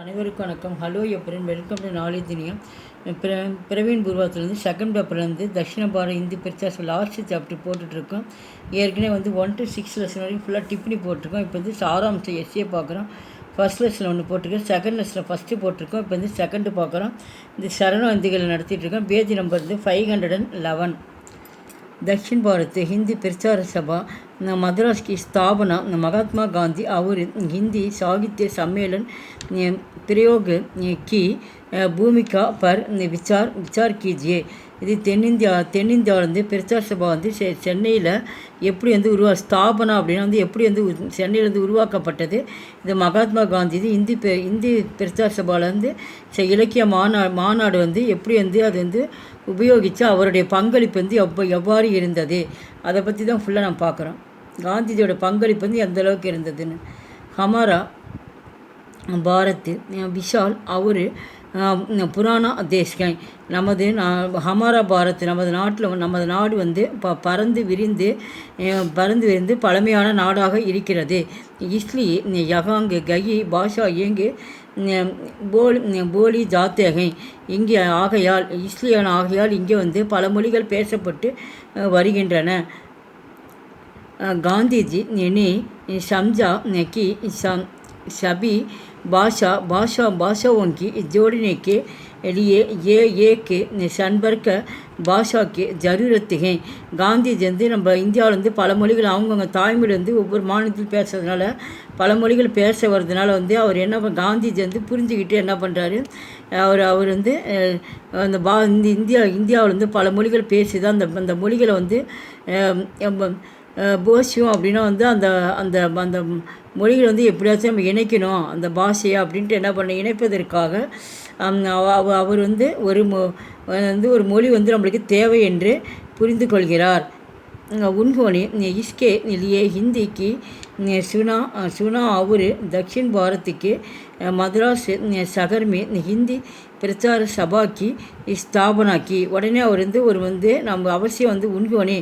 அனைவருக்கும் வணக்கம். Hello everyone, welcome to knowledge இனியம். பிரவீன் பூர்வாத்திலேருந்து செகண்ட் பேப்பர்லேருந்து தட்சிண பாரத இந்தி பிரிச்சாஸ் லாஸ்ட் சாப்டர் போட்டுட்ருக்கோம். ஏற்கனவே 1 to 6 லெசன் வரைக்கும் ஃபுல்லாக டிப்னி போட்டிருக்கோம். இப்போ சாராம்சம் எஸ்ஏ பார்க்குறோம். ஃபஸ்ட் லெசனில் ஒன்று போட்டிருக்கோம், செகண்ட் லெசனில் ஃபஸ்ட்டு போட்டிருக்கோம். இப்போ செகண்டு பார்க்குறோம். இந்த சரணவந்திகளை நடத்திட்டுருக்கோம். Page number 511. दक्षिण भारत हिंदी प्रचार सभा मद्रास की स्थापना महात्मा गांधी और हिंदी साहित्य सम्मेलन प्रयोग की भूमिका पर विचार कीजिए. இது தென்னிந்தியாவிலேருந்து பிரச்சார சபா சென்னையில் எப்படி ஸ்தாபனா அப்படின்னா எப்படி சென்னையிலேருந்து உருவாக்கப்பட்டது. இது மகாத்மா காந்தி இந்தி பிரச்சார சபாவிலேருந்து இலக்கிய மாநாடு எப்படி அது உபயோகித்து அவருடைய பங்களிப்பு எவ்வாறு இருந்தது அதை பற்றி தான் ஃபுல்லாக நான் பார்க்குறோம். காந்திஜியோட பங்களிப்பு எந்த அளவுக்கு இருந்ததுன்னு. ஹமாரா பாரத் விஷால் அவர் புராணா தேஷ்கை நமது ஹமாரா பாரத் நமது நாடு பறந்து விரிந்து பழமையான நாடாக இருக்கிறது. இஸ்லி யகாங்கு கயி பாஷா ஏங்கு போலி ஜாத்தேகை இங்கே ஆகையால் இங்கே பல மொழிகள் பேசப்பட்டு வருகின்றன. காந்திஜி நீ சம்ஜா கி सभी भाषाओं की जोड़ने के लिए ये एक संपर्क பாஷா கே ஜரூரத்து ஹே. காந்திஜி நம்ம இந்தியாவில் பல மொழிகள் அவங்கவுங்க தாய்மொழி ஒவ்வொரு மாநிலத்தில் பேசுறதுனால பல மொழிகள் பேச வர்றதுனால அவர் என்ன காந்திஜி புரிஞ்சுக்கிட்டு என்ன பண்ணுறாரு, அவர் அந்த இந்தியாவில் பல மொழிகள் பேசி தான் அந்த மொழிகளை போஷியம் அப்படின்னா அந்த அந்த அந்த மொழிகள் எப்படியாச்சும் நம்ம இணைக்கணும் அந்த பாஷையை அப்படின்ட்டு என்ன இணைப்பதற்காக அவர் ஒரு மொழி நம்மளுக்கு தேவை என்று புரிந்து கொள்கிறார். उन्होंने इसके लिए हिंदी की सुना और दक्षिण भारत के मद्रास शहर में हिंदी பிரச்சார சபா கி ஸ்தாபனா கி. உடனே அவர் நம்ம அவசியம் உண்கோனே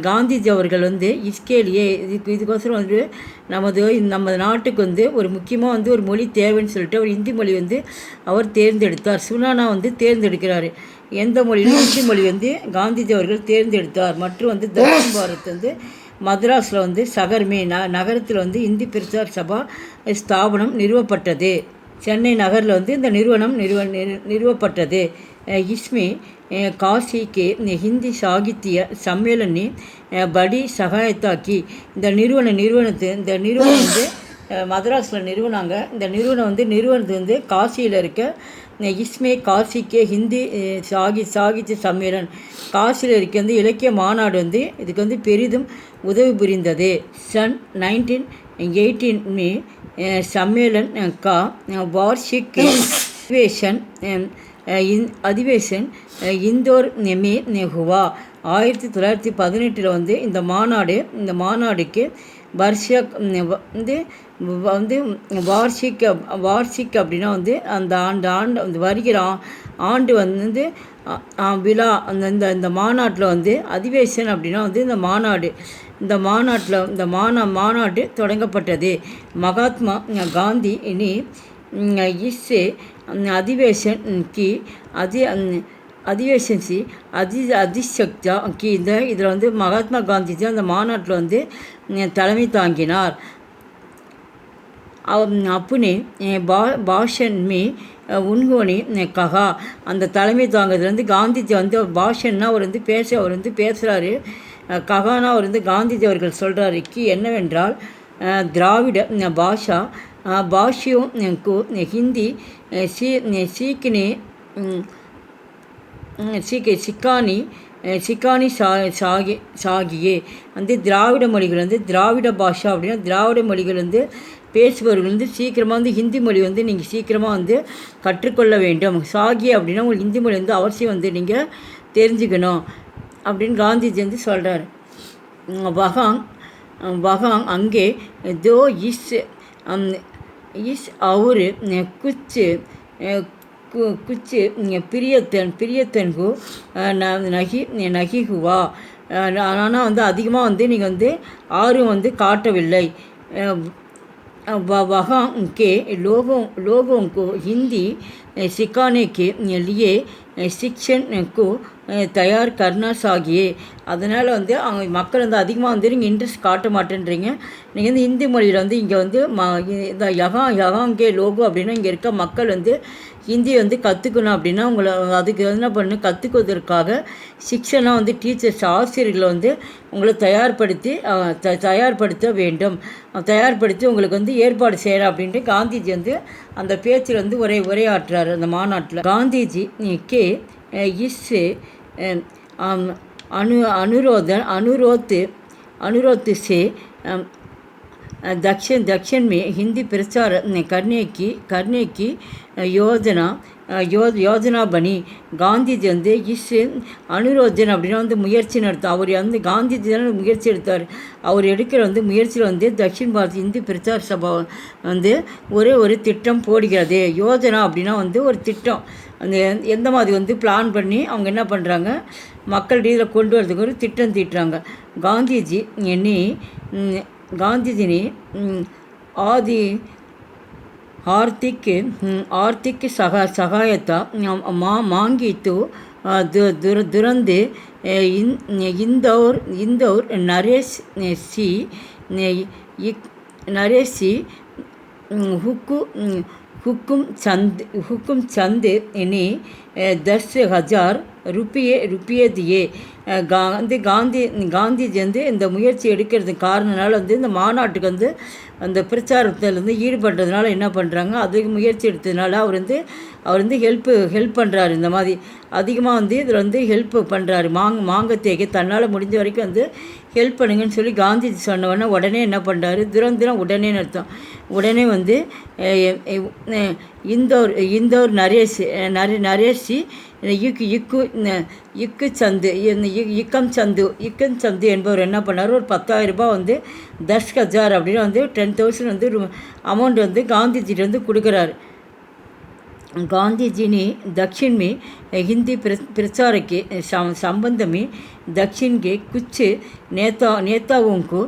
காந்திஜி அவர்கள் இஸ்கேலியே இதுக்கோசரம் நமது நாட்டுக்கு ஒரு முக்கியமாக ஒரு மொழி தேவைன்னு சொல்லிட்டு அவர் ஹிந்தி மொழி அவர் தேர்ந்தெடுத்தார். சுனானா தேர்ந்தெடுக்கிறார். எந்த மொழியிலும் ஹிந்தி மொழி காந்திஜி அவர்கள் தேர்ந்தெடுத்தார். மற்றும் தட்சிண பாரத் மദ്രാஸில் சகர்மே நகரத்தில் இந்தி பிரச்சார சபா ஸ்தாபனம் நிறுவப்பட்டது. சென்னை நகரில் இந்த நிறுவனம் நிறுவப்பட்டது. இஸ்மே காசி கே ஹிந்தி சாகித்ய சம்மேளனி படி சகாயத்தாக்கி. இந்த நிறுவனம் மദ്രാஸில் நிறுவனாங்க. இந்த நிறுவனத்து காசியில் இருக்க இஸ்மே காசிக்கே ஹிந்தி சாகித்ய சம்மேளன் காசியில் இருக்க இலக்கிய மாநாடு இதுக்கு பெரிதும் உதவி புரிந்தது. சன் 1918 में सम्मेलन का वार्षिक अधिवेशन इंदौर में हुआ. 1918 இந்த மாநாடுக்கு வார்ஷிக் அப்படின்னா அந்த வருகிற ஆண்டு விழா இந்த மாநாட்டில் அதிவேஷன் அப்படின்னா இந்த மாநாடு தொடங்கப்பட்டது. மகாத்மா காந்தி இனி இஸ்ஸே அதிவேஷன் கி அதிவேஷன் சி அதிசக்தா கி. இதில் மகாத்மா காந்திஜி அந்த மாநாட்டில் தலைமை தாங்கினார். அப்புனே பாஷன் மே உன்கோனி கஹா. அந்த தலைமை தாங்கிறதுல காந்திஜி பாஷன்னா அவர் பேசுகிறாரு. ககானா அவர் காந்திஜி அவர்கள் சொல்கிறாரு கி என்னவென்றால் திராவிட பாஷியோं को हिंदी சிக்கானி சாகியே. திராவிட மொழிகள் திராவிட பாஷா அப்படின்னா திராவிட மொழிகள் பேசுபவர்கள் சீக்கிரமாக ஹிந்தி மொழி நீங்கள் சீக்கிரமாக கற்றுக்கொள்ள வேண்டும். சாகியே அப்படின்னா உங்களுக்கு ஹிந்தி மொழி அவசியம் நீங்கள் தெரிஞ்சுக்கணும் அப்படின்னு காந்திஜி சொல்கிறார். வகாங் அங்கே தோ இஸ் और कुछ பிரியத்தன் को நகி हुआ. ஆனால் அதிகமாக நீங்கள் ஆர்வம் காட்டவில்லை. वहाँ के लोगों को हिंदी सिखाने के लिए शिक्षण को தயார் கர்னா சாகியே. அதனால் வந்து அவங்க மக்கள் வந்து அதிகமாக வந்து நீங்கள் இன்ட்ரெஸ்ட் காட்ட மாட்டேன்றீங்க. நீங்கள் வந்து இந்தி மொழியில் வந்து இங்கே வந்து இந்த யகாங்கே லோகோ அப்படின்னா இங்கே இருக்க மக்கள் வந்து ஹிந்தி வந்து கற்றுக்கணும் அப்படின்னா உங்களை அதுக்கு என்ன பண்ணணும், கற்றுக்குவதற்காக சிக்ஷனாக வந்து டீச்சர்ஸ் ஆசிரியர்களை வந்து உங்களை தயார்படுத்த வேண்டும், தயார்படுத்தி உங்களுக்கு வந்து ஏற்பாடு செய்கிறேன் அப்படின்ட்டு காந்திஜி வந்து அந்த பேச்சில் வந்து உரையாற்றுறாரு அந்த மாநாட்டில். காந்திஜி கே इससे अनुरोध से दक्षिण में हिंदी प्रचार करने की யோஜனா பணி. காந்திஜி வந்து அனுரோஜன் அப்படின்னா வந்து முயற்சி நடத்தார். அவர் வந்து காந்திஜி தான் முயற்சி எடுத்தார். அவர் எடுக்கிற வந்து முயற்சியில் வந்து தக்ஷின் பாரத் இந்தி பிரச்சார சபா வந்து ஒரு திட்டம் போடுகிறது. யோஜனா அப்படின்னா வந்து ஒரு திட்டம், அந்த எந்த மாதிரி வந்து பிளான் பண்ணி அவங்க என்ன பண்ணுறாங்க, மக்கள் இதில் கொண்டு வரதுக்கு ஒரு திட்டம் தீட்டுறாங்க. காந்திஜி आर्थिक सहायता मांगी तो तुरंत इंदौर नरेश सी हुकुम चंद ने 10,000 रुपये दिए. காந்திஜி வந்து இந்த முயற்சி எடுக்கிறதுக்கு காரணனால வந்து இந்த மாநாட்டுக்கு வந்து அந்த பிரச்சாரத்தில் வந்து ஈடுபடுறதுனால என்ன பண்ணுறாங்க, அதுக்கு முயற்சி எடுத்ததுனால அவர் வந்து ஹெல்ப் பண்ணுறாரு. இந்த மாதிரி அதிகமாக வந்து இதில் வந்து ஹெல்ப் பண்ணுறாரு. மாங்கத்தேக்கு தன்னால் முடிஞ்ச வரைக்கும் வந்து ஹெல்ப் பண்ணுங்கன்னு சொல்லி காந்திஜி சொன்னவொடனே உடனே என்ன பண்ணுறாரு, துரந்திரம் உடனே அர்த்தம். உடனே வந்து இந்தோர் நரேஷி இக்கம் சந்து என்பவர் என்ன பண்ணார், ஒரு 10,000 ரூபாய் வந்து 10,000 அப்படின்னு வந்து 10,000 வந்து அமௌண்ட் வந்து காந்திஜிட்டு வந்து கொடுக்குறாரு. गांधी ने दक्षिण में हिंदी प्रचार के संबंध में दक्षिण के कुछ नेताओं को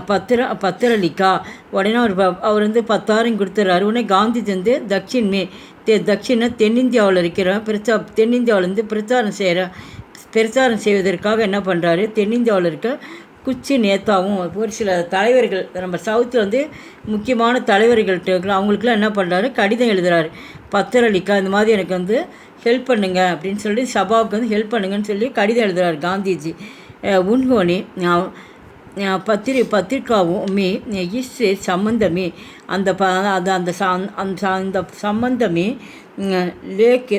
पत्र लिखा. उடனே அவர் வந்து 10,000 கொடுத்துறாரு. உடனே காந்திஜி வந்து தட்சிண தென்னிந்தியாவில் இருக்கிற தென்னிந்தியாவில் வந்து பிரச்சாரம் செய்வதற்காக என்ன பண்ணுறாரு, தென்னிந்தியாவில் இருக்க குச்சி நேதாவும் ஒரு சில தலைவர்கள், நம்ம சவுத்தில் வந்து முக்கியமான தலைவர்கள்ட்ட அவங்களுக்குலாம் என்ன பண்ணுறாரு, கடிதம் எழுதுகிறாரு. பத்திரலிக்கா இந்த மாதிரி எனக்கு வந்து ஹெல்ப் பண்ணுங்க அப்படின்னு சொல்லி சபாவுக்கு வந்து ஹெல்ப் பண்ணுங்கன்னு சொல்லி கடிதம் எழுதுகிறார் காந்திஜி. உன்ஹோனே பத்திரிக்காவும் இஸ்ஸே சம்பந்தமே அந்த சம்பந்தமே லேக்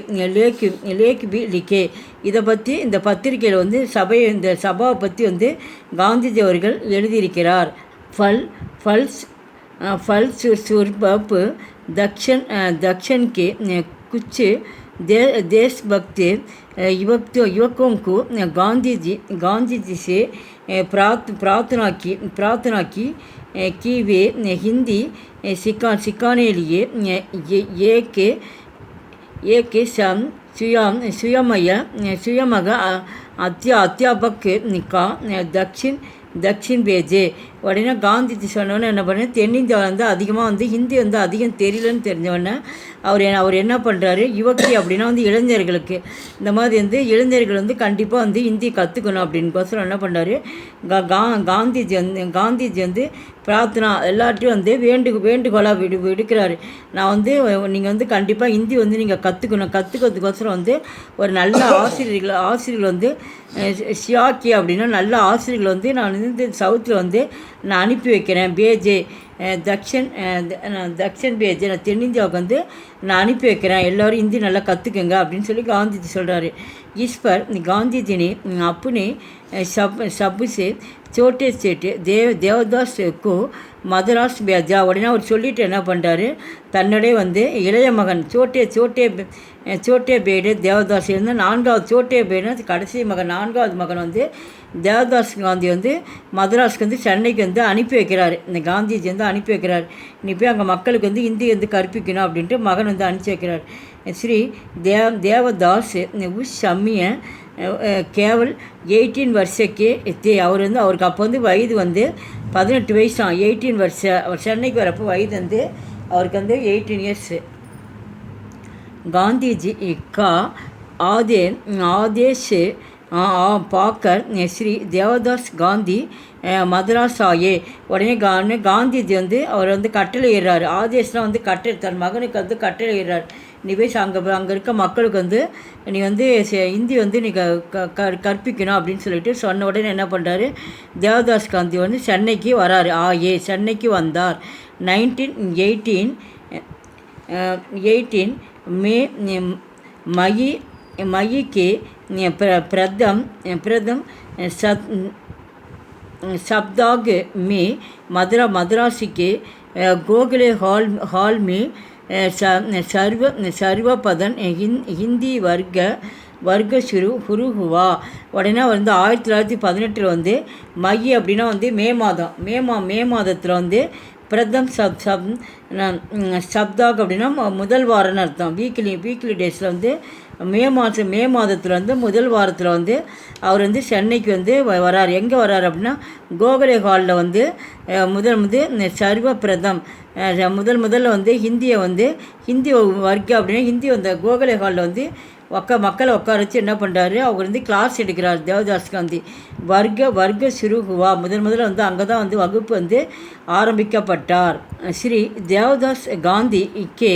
பி லிக்கே. இதை பற்றி இந்த பத்திரிகையில் வந்து இந்த சபாவை பற்றி வந்து காந்திஜி அவர்கள் எழுதியிருக்கிறார். फलस्वरूप दक्षिण के कुछ देशभक्त युवकों को गांधी जी से प्रार्थना की कि वे हिंदी सिखाने लिए एक स्वयं अध्यापक का दक्षिण भेजे. உடனே காந்திஜி சொன்னோன்னே என்ன பண்ண, தென்னிந்தியாவில் வந்து அதிகமாக வந்து ஹிந்தி வந்து அதிகம் தெரியலன்னு தெரிஞ்சவொடனே அவர் என்ன பண்ணுறாரு, யுவக்கி அப்படின்னா வந்து இளைஞர்களுக்கு இந்த மாதிரி வந்து இளைஞர்கள் வந்து கண்டிப்பாக வந்து ஹிந்தி கற்றுக்கணும் அப்படின்னுக்கோசரம் என்ன பண்ணுறாரு, காந்திஜி வந்து பிரார்த்தனா எல்லாத்தையும் வந்து வேண்டுகோளாக விடுக்கிறாரு. நான் வந்து நீங்கள் வந்து கண்டிப்பாக ஹிந்தி வந்து நீங்கள் கற்றுக்கிறதுக்கோசரம் வந்து ஒரு நல்ல ஆசிரியர்கள் வந்து ஷியாக்கி அப்படின்னா நல்ல ஆசிரியர்கள் வந்து நான் வந்து சவுத்தில் வந்து நான் அனுப்பி வைக்கிறேன். பேஜே தக்ஷன் பேஜே, நான் தென்னிந்தியாவுக்கு வந்து நான் அனுப்பி வைக்கிறேன், எல்லோரும் ஹிந்தி நல்லா கற்றுக்குங்க அப்படின்னு சொல்லி காந்திஜி சொல்கிறாரு. इस पर गांधी जी ने अपने सबसे छोटे सेठ தேவதாஸ் को மதராஸ் பேஜா. உடனே அவர் சொல்லிட்டு என்ன பண்ணுறாரு, தன்னுடைய வந்து இளைய மகன் சோட்டே பேடு தேவதாஸ் இருந்தால் 4வது சோட்டே பேடு கடைசி மகன் 4வது மகன் வந்து தேவதாஸ் காந்தி வந்து மதராஸ்க்கு வந்து சென்னைக்கு வந்து அனுப்பி வைக்கிறாரு. இந்த காந்திஜி வந்து அனுப்பி வைக்கிறார், நீ போய் அங்கே மக்களுக்கு வந்து ஹிந்தி வந்து கற்பிக்கணும் அப்படின்ட்டு மகன் வந்து அனுப்பிச்சி வைக்கிறார். श्री देवदास उस समय கேவல் 18 வருஷಕ್ಕೆ அவர் வந்து அவருக்கு அப்போ வந்து வயது வந்து 18 வயசு தான். 18 வருஷம். அவர் சென்னைக்கு வரப்போ வயது வந்து அவருக்கு வந்து 18 இயர்ஸு. गांधी का आदेश पाकर श्री தேவதாஸ் காந்தி மதராஸ் ஆயே. உடனே காந்திஜி வந்து அவர் வந்து கட்டளை இடுறாரு. ஆதேஷ்லாம் வந்து கட்டளை, தன் மகனுக்கு வந்து கட்டளை இடுறார். நீ போய் அங்கே இருக்க மக்களுக்கு வந்து நீ வந்து ஹிந்தி வந்து நீ கற்பிக்கணும் அப்படின்னு சொல்லிட்டு சொன்ன உடனே என்ன பண்ணுறாரு, தேவதாஸ் காந்தி வந்து சென்னைக்கு வராரு. சென்னைக்கு வந்தார். 1918 में मई के प्रथम सप्ताह में मद्रास के गोखले हॉल में सर्वप्रथम हिंदी वर्ग शुरू हुआ. உடனே வந்து 1918 வந்து மை அப்படின்னா வந்து மே மாதத்தில் வந்து பிரதம் சப்தாக் அப்படின்னா முதல் வாரம்னு அர்த்தம். வீக்லி டேஸில் வந்து மே மாதத்தில் வந்து முதல் வாரத்தில் வந்து அவர் வந்து சென்னைக்கு வந்து வராரு. எங்கே வராரு அப்படின்னா கோகலே ஹாலில் வந்து சர்வப்பிரதம் முதல்ல வந்து ஹிந்தி வர்க்க அப்படின்னா ஹிந்தி வந்து கோகலே ஹாலில் வந்து மக்களை உட்கார வச்சு என்ன பண்ணுறாரு, அவர் வந்து கிளாஸ் எடுக்கிறார். தேவதாஸ் காந்தி வர்க்க சுருகுவா முதல்ல வந்து அங்கே தான் வந்து வகுப்பு வந்து ஆரம்பிக்கப்பட்டார். ஸ்ரீ தேவதாஸ் காந்தி கே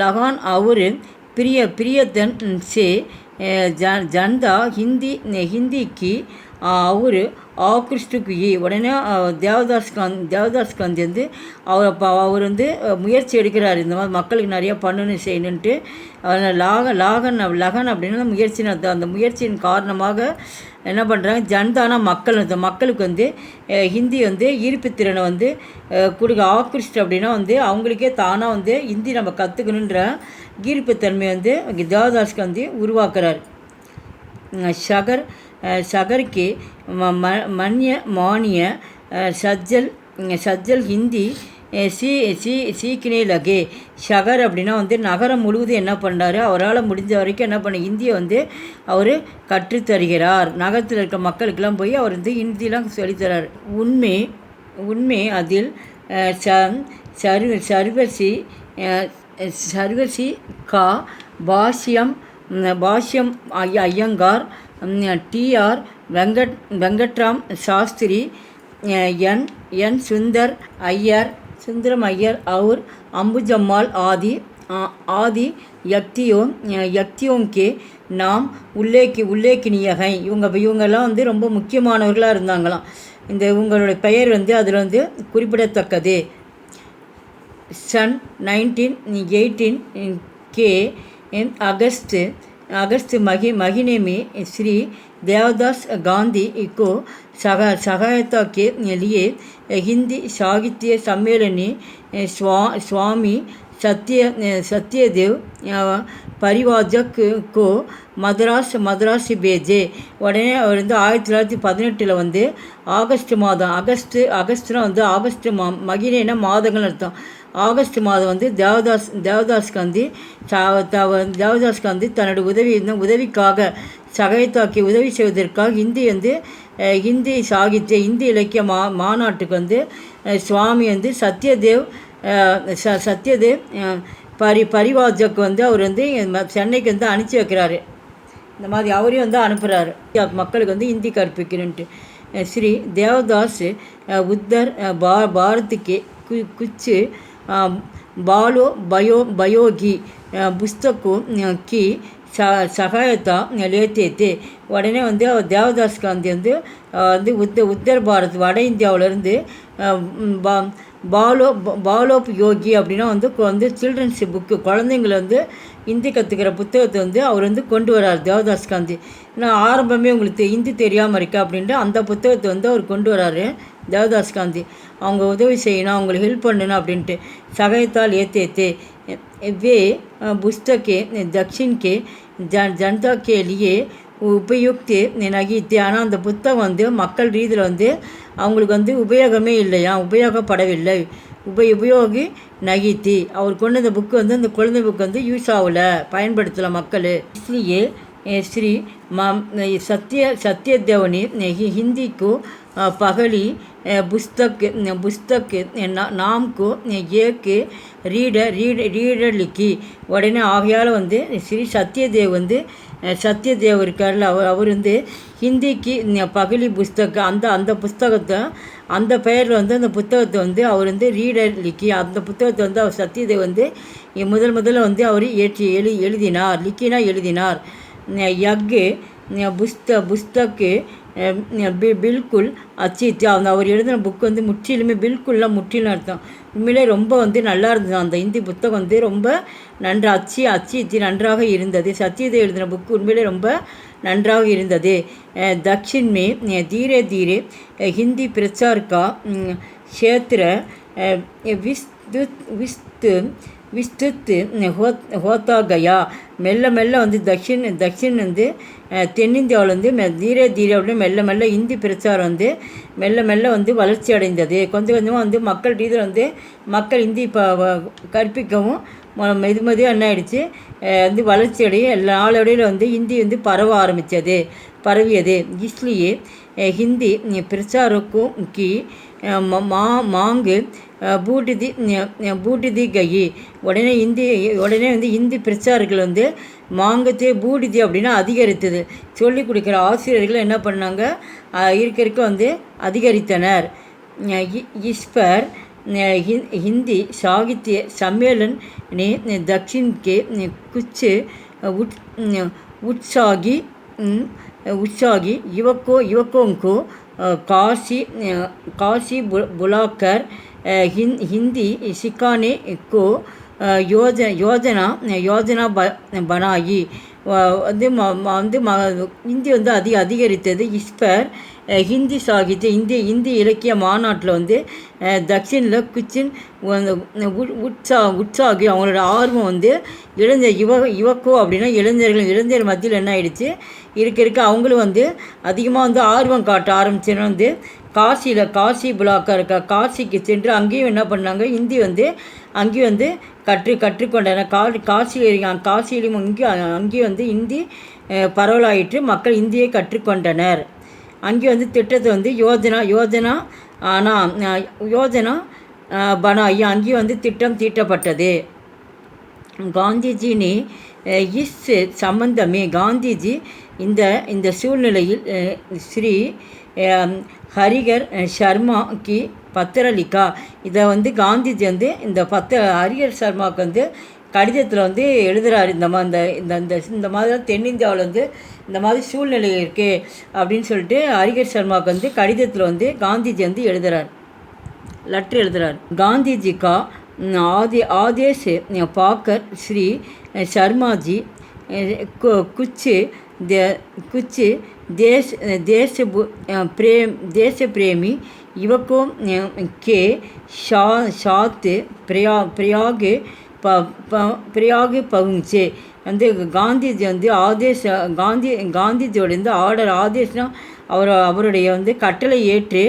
லகான் அவர் பிரியதன் சே ஜனதா ஹிந்திக்கு அவர் ஆக்ருஷ்டுக்குயி. உடனே தேவதாஸ் காந்தி வந்து அவர் வந்து முயற்சி எடுக்கிறார், இந்த மாதிரி மக்களுக்கு நிறையா செய்யணுன்ட்டு. லகன் அப்படின்னா முயற்சி. அந்த முயற்சியின் காரணமாக என்ன பண்ணுறாங்க, ஜனதானா மக்களுக்கு வந்து ஹிந்தி வந்து ஈர்ப்புத்திறனை வந்து கொடுக்க. ஆக்ருஷ்ட் அப்படின்னா வந்து அவங்களுக்கே தானாக வந்து ஹிந்தி நம்ம கற்றுக்கணுன்ற ஈர்ப்புத்தன்மை வந்து தேவதாஸ் காந்தி உருவாக்குறார். शगर के मान्य सज्जल हिंदी सीखने लगे. ஷகர் அப்படின்னா வந்து நகரம் முழுவதும் என்ன பண்ணுறாரு, அவரால் முடிஞ்ச வரைக்கும் என்ன பண்ண ஹிந்தியை வந்து அவர் கற்றுத்தருகிறார். நகரத்தில் இருக்க மக்களுக்கெல்லாம் போய் அவர் வந்து ஹிந்திலாம் சொல்லித்தரார். உண்மை அதில் சர்வசி கா பாஷ்யம் ஐயங்கார், TR வெங்கட்ராம் சாஸ்திரி, என் சுந்தரம் ஐயர் और அம்புஜம்மாள் ஆதி யக்தியோம் கே நாம் உல்லேக்கினியகை. இவங்கெல்லாம் வந்து ரொம்ப முக்கியமானவர்களாக இருந்தாங்களாம். இவங்களுடைய பெயர் வந்து அதில் வந்து குறிப்பிடத்தக்கது. சன் 1918 के अगस्त महीने में श्री देवदास गांधी को सहायता के लिए हिंदी साहित्य सम्मेलन स्वामी सत्यदेव परिवाजक को मद्रास भेजे. उடனே அவர் வந்து 1918 வந்து ஆகஸ்ட் மாதம், ஆகஸ்ட்னா வந்து ஆகஸ்ட் மகினேனா மாதங்கள் அர்த்தம். ஆகஸ்ட் மாதம் வந்து தேவதாஸ் காந்தி தன்னோட உதவிக்காக சகாயத்தாக்கி உதவி செய்வதற்காக ஹிந்தி சாகித்ய ஹிந்தி இலக்கிய மாநாட்டுக்கு வந்து சுவாமி வந்து சத்யதேவ் பரிவாஜக்கு வந்து அவர் வந்து சென்னைக்கு வந்து அனுப்பிச்சி வைக்கிறாரு. இந்த மாதிரி அவரையும் வந்து அனுப்புகிறாரு மக்களுக்கு வந்து ஹிந்தி கற்பிக்கணுன்ட்டு. ஸ்ரீ தேவதாஸ் உத்தர் பாரத்துக்கு குச்சு बालो बयोगी पुस्तकों की सहायता लेते थे. உடனே வந்து தேவதாஸ் காந்தி வந்து உத்தர் பாரத் வட இந்தியாவிலேருந்து பாலோப் யோகி அப்படின்னா வந்து சில்ட்ரன்ஸ் புக்கு, குழந்தைங்களை வந்து ஹிந்தி கற்றுக்கிற புத்தகத்தை வந்து அவர் வந்து கொண்டு வரார் தேவதாஸ் காந்தி. நான் ஆரம்பமே உங்களுக்கு ஹிந்தி தெரியாமல் இருக்கா அப்படின்ட்டு அந்த புத்தகத்தை வந்து அவர் கொண்டு வராரு தேவதாஸ் காந்தி. அவங்க உதவி செய்யணும், அவங்களுக்கு ஹெல்ப் பண்ணணும் அப்படின்ட்டு. சகாயத்தால் ஏற்றே வே புஸ்தகே தக்ஷின் கே ஜனதா கே லியே உபயுக்தி நகித்தே. ஆனால் அந்த புத்தகம் வந்து மக்கள் ரீதியில் வந்து அவங்களுக்கு வந்து உபயோகமே இல்லையா, உபயோகப்படவில்லை. உபயோகி நகித்தி. அவர் கொண்டு அந்த புக்கு வந்து அந்த குழந்தை புக்கு வந்து யூஸ் ஆகல, பயன்படுத்தலை மக்கள். इसलिए श्री सत्य देव ने हिंदी को पहली पुस्तक नाम को एक ரீடர் லிக்கி. உடனே ஆகையால் வந்து ஸ்ரீ சத்யதேவ் வந்து சத்யதேவ் இருக்கார்ல, அவர் வந்து ஹிந்திக்கு பகலி புஸ்தக் அந்த புஸ்தகத்தை அந்த பெயரில் வந்து அந்த புத்தகத்தை வந்து அவர் வந்து ரீடர் லிக்கி. அந்த புத்தகத்தை வந்து அவர் சத்யதேவ் வந்து முதல்ல வந்து அவர் எழுதினார். லிக்கினா எழுதினார். யக்கு புஸ்தக்கு பில்குல் அச்சித்து. அவர் எழுதின புக் வந்து முற்றிலுமே பில்குல்லாம் முற்றிலும் அர்த்தம். உண்மையிலே ரொம்ப வந்து நல்லா இருந்தது. அந்த இந்தி புத்தகம் வந்து ரொம்ப அச்சித்து நன்றாக இருந்தது. சத்யதேவ் எழுதின புக்கு உண்மையிலே ரொம்ப நன்றாக இருந்தது. दक्षिण में धीरे धीरे हिंदी प्रचार का क्षेत्र विस्तृत होता गया. மெல்ல வந்து தக்ஷின் வந்து தென்னிந்தியாவில் வந்து தீரே அப்படின்னு மெல்ல இந்தி பிரச்சாரம் வந்து மெல்ல வந்து வளர்ச்சி அடைந்தது. கொஞ்சம் கொஞ்சமாக வந்து மக்கள் ரீதியில் வந்து மக்கள் இந்தி கற்பிக்கவும் மெதுமெதுவாக என்ன ஆயிடுச்சு வந்து வளர்ச்சி அடைய நாளடைவில் வந்து ஹிந்தி வந்து பரவியது. इसलिए हिंदी प्रचारकों की मांग பூட்டிதி கயி. உடனே வந்து ஹிந்தி பிரச்சாரர்கள் வந்து மாங்கத்தே பூடிதி அப்படின்னா அதிகரித்தது. சொல்லிக் கொடுக்குற ஆசிரியர்கள் என்ன பண்ணாங்க, இருக்க வந்து அதிகரித்தனர். இஸ்பர் हिंदी साहित्य सम्मेलन ने दक्षिण के कुछ उत्साही युवकों को काशी बुलाकर हिंदी सिखाने को योजना बनाई. வந்து ஹிந்தி வந்து அதிகரித்தது. இஸ்பர் ஹிந்தி சாகித்ய இந்தி இலக்கிய மாநாட்டில் வந்து தக்ஷினில் குச்சின் உற்சாகி அவங்களோட ஆர்வம் வந்து யுவக்கோ அப்படின்னா இளைஞர் மத்தியில் என்ன ஆயிடுச்சு இருக்க அவங்களும் வந்து அதிகமாக வந்து ஆர்வம் காட்ட ஆரம்பிச்சேன்னு வந்து காசி புலாக்கா இருக்கா, காசிக்கு சென்று அங்கேயும் என்ன பண்ணாங்க, ஹிந்தி வந்து அங்கேயும் வந்து கற்றுக்கொண்டனர். காசியிலும் அங்கேயும் வந்து ஹிந்தி பரவலாயிற்று. மக்கள் இந்தியை கற்றுக்கொண்டனர். அங்கே வந்து திட்டத்தை வந்து யோஜனா பனாயி அங்கேயும் வந்து திட்டம் தீட்டப்பட்டது. காந்திஜி நீ இஸ் சம்பந்தமே காந்திஜி இந்த சூழ்நிலையில் ஸ்ரீ ஹரிகர் சர்மா கி பத்திரலிக்கா. இதை வந்து காந்திஜி வந்து இந்த ஹரிகர் சர்மாவுக்கு வந்து கடிதத்தில் வந்து எழுதுகிறார். இந்த மாதிரி தென்னிந்தியாவில் வந்து இந்த மாதிரி சூழ்நிலை இருக்குது அப்படின்னு சொல்லிட்டு ஹரிகர் சர்மாவுக்கு வந்து கடிதத்தில் வந்து காந்திஜி வந்து லெட்டர் எழுதுகிறார். காந்திஜி கா ஆதேஷ் பாக்கர் ஸ்ரீ சர்மாஜி कुछ देश प्रेमी युवकों के साथ प्रयाग पहुँचे. வந்து காந்திஜி வந்து காந்திஜியோட இந்த ஆதேஷ்னா அவருடைய வந்து கட்டளை ஏற்று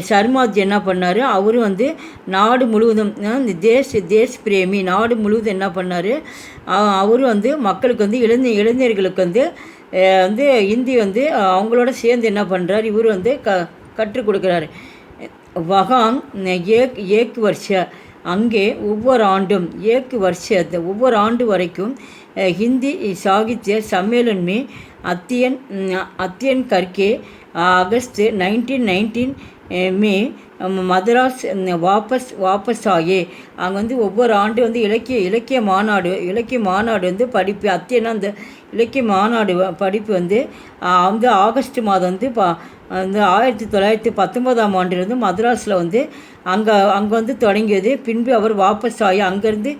சர்மாஜி என்ன பண்ணார், அவர் வந்து நாடு முழுவதும் இந்த தேஷ் பிரேமி நாடு முழுவதும் என்ன பண்ணார், அவர் வந்து மக்களுக்கு வந்து இளைஞர்களுக்கு வந்து ஹிந்தி வந்து அவங்களோட சேர்ந்து என்ன பண்ணுறார், இவர் வந்து கற்றுக் கொடுக்குறாரு. வகாங் ஏக் வருஷ அங்கே ஒவ்வொரு ஆண்டும் ஒவ்வொரு ஆண்டு வரைக்கும் हिंदी साहित्य सम्मेलन में अध्ययन करके अगस्त 1919 में மதராஸ் வாபஸ் ஆகி அங்கே வந்து ஒவ்வொரு ஆண்டு வந்து இலக்கிய மாநாடு வந்து படிப்பு அத்தியனா அந்த இலக்கிய மாநாடு படிப்பு வந்து ஆகஸ்ட் மாதம் வந்து 1919 ஆண்டிலிருந்து மதராஸில் வந்து அங்கே வந்து தொடங்கியது. பின்பு அவர் வாபஸ் ஆகி அங்கேருந்து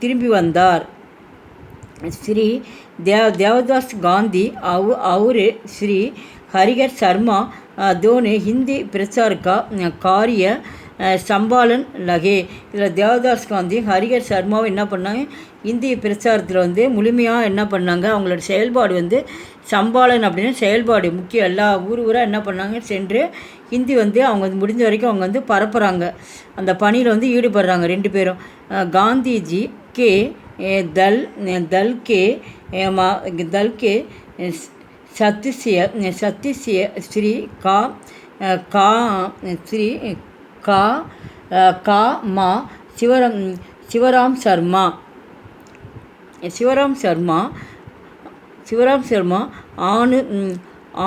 திரும்பி வந்தார். श्री देवदास गांधी और श्री हरिहर शर्मा दोनों हिंदी प्रचार का कार्य संभालन लगे. இதில் தேவதாஸ் காந்தி ஹரிஹர் சர்மாவும் என்ன பண்ணாங்க, இந்திய பிரச்சாரத்தில் வந்து முழுமையாக என்ன பண்ணாங்க, அவங்களோட செயல்பாடு வந்து சம்பாலன் அப்படின்னு செயல்பாடு முக்கியம். எல்லா ஊராக என்ன பண்ணாங்க, சென்று ஹிந்தி வந்து அவங்க முடிஞ்ச வரைக்கும் அவங்க வந்து பரப்புகிறாங்க. அந்த பணியில் வந்து ஈடுபடுறாங்க 2 பேரும். காந்திஜி கே दल के सदस्य श्री मा शिवराम शर्मा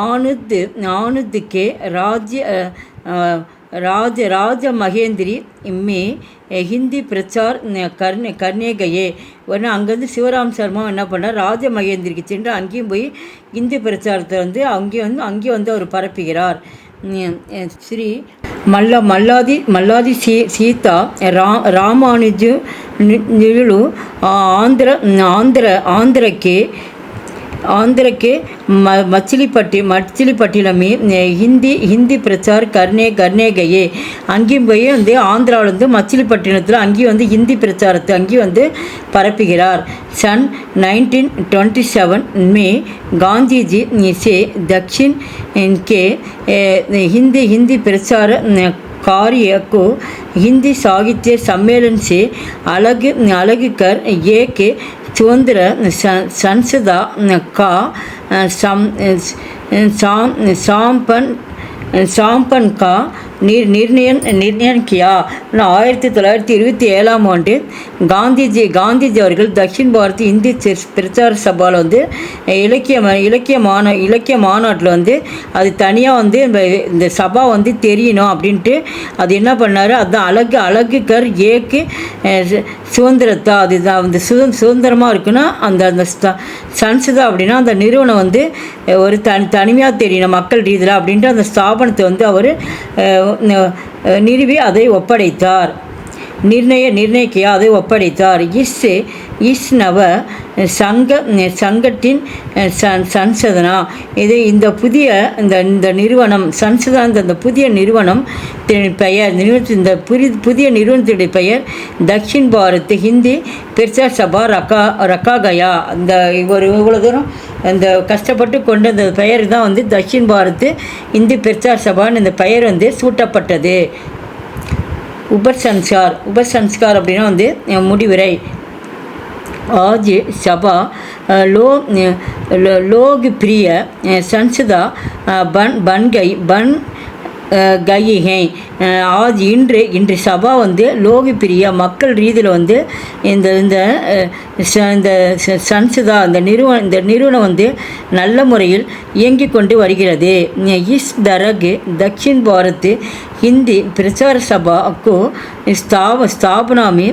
आनंद के राज महेंद्री में ஹிந்தி பிரச்சார் கர்னே கயே. உடனே அங்கேருந்து சிவராம் சர்மா என்ன பண்ணார், ராஜ மகேந்திரிக்கு சென்று அங்கேயும் போய் ஹிந்தி பிரச்சாரத்தை வந்து அங்கேயும் வந்து அவர் பரப்புகிறார். ஸ்ரீ மல்லாதி சீதா ராமானுஜு நிழு आंध्र के मछलीपट्टिनम में हिंदी प्रचार करने गए. அங்கேயும் போய் வந்து ஆந்திராவில் வந்து மச்சிலிப்பட்டினத்தில் அங்கேயும் வந்து ஹிந்தி பிரச்சாரத்தை அங்கேயும் வந்து பரப்புகிறார். सन 1927 में गांधी जी से दक्षिण के हिंदी प्रचार कार्य को हिंदी साहित्य सम्मेलन से अलग कर एक स्वतंत्र संसदा का साम्पन का निर्णय किया. 1927 ஆண்டு காந்திஜி அவர்கள் தக்ஷின் பாரத் இந்தி பிரச்சார சபாவில் வந்து இலக்கிய மாநாட்டில் வந்து அது தனியாக வந்து இந்த சபா வந்து தெரியணும் அப்படின்ட்டு அது என்ன பண்ணார், அதுதான் அழகு கர் ஏக்கு சுதந்திரத்தா, அதுதான் வந்து சுதந்திரமாக இருக்குன்னா அந்த சன்சதா அப்படின்னா அந்த நிறுவனம் வந்து ஒரு தனிமையாக தெரியணும் மக்கள் ரீதியில் அப்படின்ட்டு அந்த ஸ்தாபனத்தை வந்து அவர் நிறுவி அதை ஒப்படைத்தார். நிர்ணயிக்க அதை ஒப்படைத்தார். இஸ் நவ சங்கத்தின் சன்சதனா, இது இந்த புதிய இந்த நிறுவனம் சன்சதா, இந்த புதிய நிறுவனம் பெயர் இந்த புதிய நிறுவனத்துடைய பெயர் தக்ஷின் பாரத் ஹிந்தி பிரச்சார் சபா ரக்கா கயா. இந்த இவ்வளோ தூரம் அந்த கஷ்டப்பட்டு கொண்டு அந்த பெயர் தான் வந்து தக்ஷின் பாரத் இந்தி பிரச்சார் சபான்னு இந்த பெயர் வந்து சூட்டப்பட்டது. உபசன்ஸ்கார் அப்படின்னா வந்து முடிவுரை. आज सभा लोकप्रिय संसदा बन गई हैं. आज இன்று சபா வந்து லோகப்பிரிய மக்கள் ரீதியில் வந்து இந்த சன்சதா இந்த நிறுவனம் வந்து நல்ல முறையில் இயங்கி கொண்டு வருகிறது. இஸ் தரகு दक्षिण भारत हिंदी प्रचार सभा को स्थापना में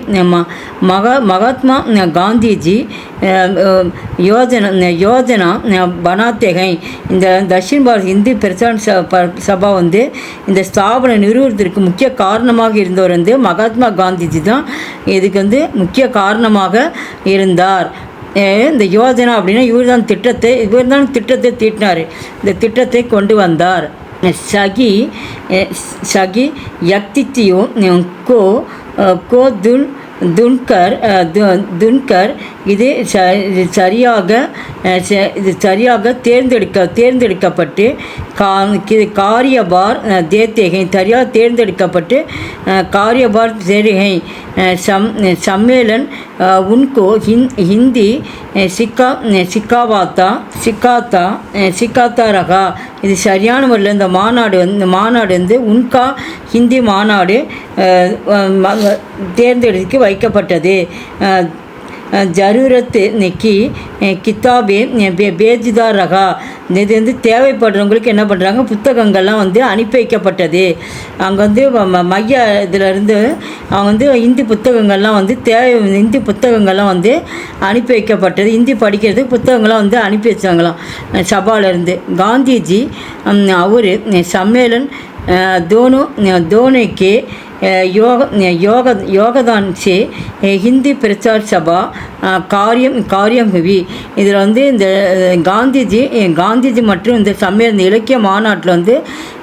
महात्मा गांधी जी योजना बनाते हैं. இந்த दक्षिण भारत हिंदी प्रचार சபா வந்து இந்த ஸ்தாபன நிறுவனத்திற்கு முக்கிய காரணமாக இருந்தவர் வந்து மகாத்மா காந்திஜி தான். இதுக்கு வந்து முக்கிய காரணமாக இருந்தார். இந்த யோஜனா அப்படின்னா இவர் தான் திட்டத்தை தீட்டினார், இந்த திட்டத்தை கொண்டு வந்தார். सगी व्यक्तित्व को दुनकर இது சரியாக தேர்ந்தெடுக்கப்பட்டு காரியபார் தேத்தேகை சரியாக தேர்ந்தெடுக்கப்பட்டு காரியபார் தேருகை सम्मेलन उनको हिंदी சிக்காத்தா ரகா. இது சரியான முறையில் இந்த மாநாடு வந்து உன்கா ஹிந்தி மாநாடு தேர்ந்தெடுக்க வைக்கப்பட்டது. ஜரூரத் நெக்கி கித்தாபே பேஜிதார் ரகா. இது வந்து தேவைப்படுறவங்களுக்கு என்ன பண்ணுறாங்க, புத்தகங்கள்லாம் வந்து அனுப்பி வைக்கப்பட்டது. அங்கே வந்து மைய இதிலேருந்து அவங்க வந்து இந்தி புத்தகங்கள்லாம் வந்து இந்தி புத்தகங்கள்லாம் வந்து அனுப்பி வைக்கப்பட்டது. ஹிந்தி படிக்கிறதுக்கு புத்தகங்கள்லாம் வந்து அனுப்பி வச்சாங்களாம் சபாலேருந்து. காந்திஜி அவர் சம்மேளன் दोनों के योगदान से हिंदी प्रचार सभा காரியம் ஹுவி. இதில் வந்து இந்த காந்திஜி மற்றும் இந்த சம்மேளன இலக்கிய மாநாட்டில் வந்து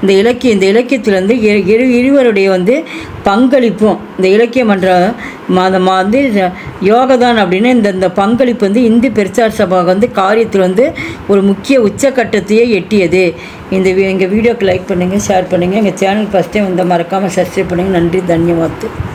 இந்த இலக்கியத்தில் வந்து இருவருடைய வந்து பங்களிப்பும் இந்த இலக்கிய மன்றம் வந்து யோகதான் அப்படின்னு இந்த பங்களிப்பு வந்து இந்து பிரச்சார சபா வந்து காரியத்தில் வந்து ஒரு முக்கிய உச்சக்கட்டத்தையே எட்டியது. எங்கள் வீடியோக்கு லைக் பண்ணுங்கள், ஷேர் பண்ணுங்கள். எங்கள் சேனல் ஃபஸ்ட் டைம் வந்து மறக்காமல் சப்ஸ்கிரைப் பண்ணுங்கள். நன்றி, தன்யவாத்.